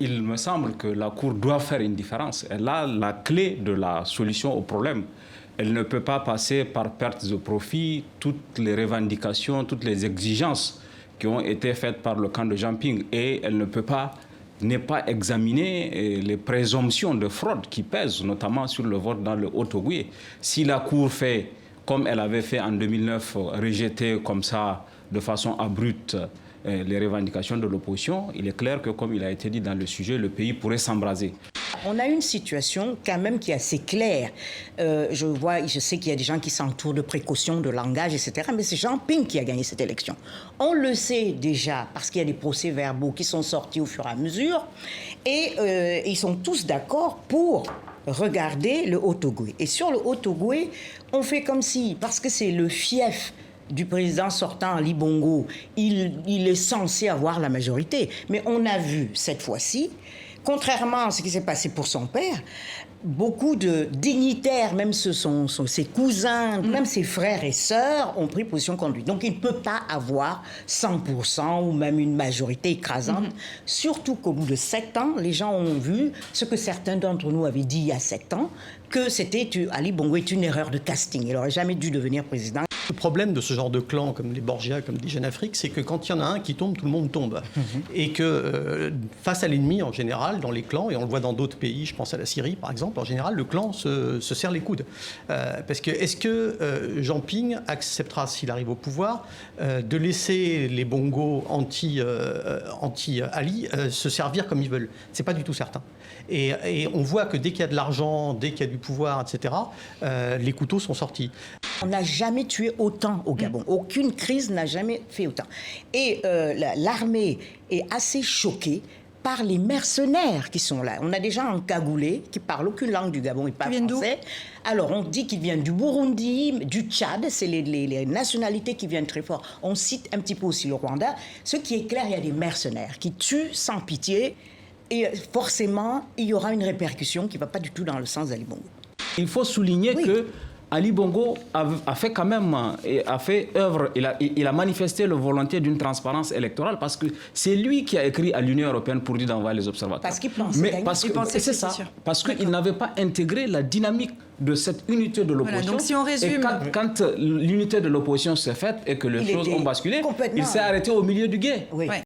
Il me semble que la Cour doit faire une différence. Elle a la clé de la solution au problème. Elle ne peut pas passer par perte de profit toutes les revendications, toutes les exigences qui ont été faites par le camp de Jean Ping. Et elle ne peut pas ne pas examiner les présomptions de fraude qui pèsent, notamment sur le vote dans le Haut-Ogooué. Si la Cour fait, comme elle avait fait en 2009, rejeter comme ça, de façon abrupte, les revendications de l'opposition, il est clair que, comme il a été dit dans le sujet, le pays pourrait s'embraser. On a une situation quand même qui est assez claire. Je sais qu'il y a des gens qui s'entourent de précautions, de langage, etc. Mais c'est Jean Ping qui a gagné cette élection. On le sait déjà parce qu'il y a des procès-verbaux qui sont sortis au fur et à mesure. Et ils sont tous d'accord pour regarder le Haut-Ogooué. Et sur le Haut-Ogooué, on fait comme si, parce que c'est le fief du président sortant Ali Bongo, il est censé avoir la majorité. Mais on a vu cette fois-ci, contrairement à ce qui s'est passé pour son père, beaucoup de dignitaires, même ses cousins, même ses frères et sœurs, ont pris position contre lui. Donc il ne peut pas avoir 100% ou même une majorité écrasante. Surtout qu'au bout de 7 ans, les gens ont vu ce que certains d'entre nous avaient dit il y a 7 ans, que Ali Bongo est une erreur de casting. Il n'aurait jamais dû devenir président. Le problème de ce genre de clans, comme les Borgia, comme les Jeune Afrique, c'est que quand il y en a un qui tombe, tout le monde tombe. Et que face à l'ennemi, en général, dans les clans, et on le voit dans d'autres pays, je pense à la Syrie par exemple, en général, le clan se serre les coudes. Parce que est-ce que Jean Ping acceptera, s'il arrive au pouvoir, de laisser les Bongos anti-Ali se servir comme ils veulent? C'est pas du tout certain. Et on voit que dès qu'il y a de l'argent, dès qu'il y a du pouvoir, etc., les couteaux sont sortis. On n'a jamais tué autant au Gabon. Aucune crise n'a jamais fait autant. Et l'armée est assez choquée par les mercenaires qui sont là. On a des gens encagoulés qui parlent aucune langue du Gabon et pas français. Alors on dit qu'ils viennent du Burundi, du Tchad, c'est les nationalités qui viennent très fort. On cite un petit peu aussi le Rwanda. Ce qui est clair, il y a des mercenaires qui tuent sans pitié et forcément, il y aura une répercussion qui ne va pas du tout dans le sens d'Ali Bongo. Il faut souligner que Ali Bongo a fait quand même, a fait œuvre, il a manifesté la volonté d'une transparence électorale parce que c'est lui qui a écrit à l'Union européenne pour dire d'envoyer les observateurs. Parce qu'il pensait gagner. C'est ça, parce qu'il n'avait pas intégré la dynamique de cette unité de l'opposition. Voilà, donc si on résume... Et quand l'unité de l'opposition s'est faite et que les choses ont basculé, il s'est arrêté au milieu du gué. Oui.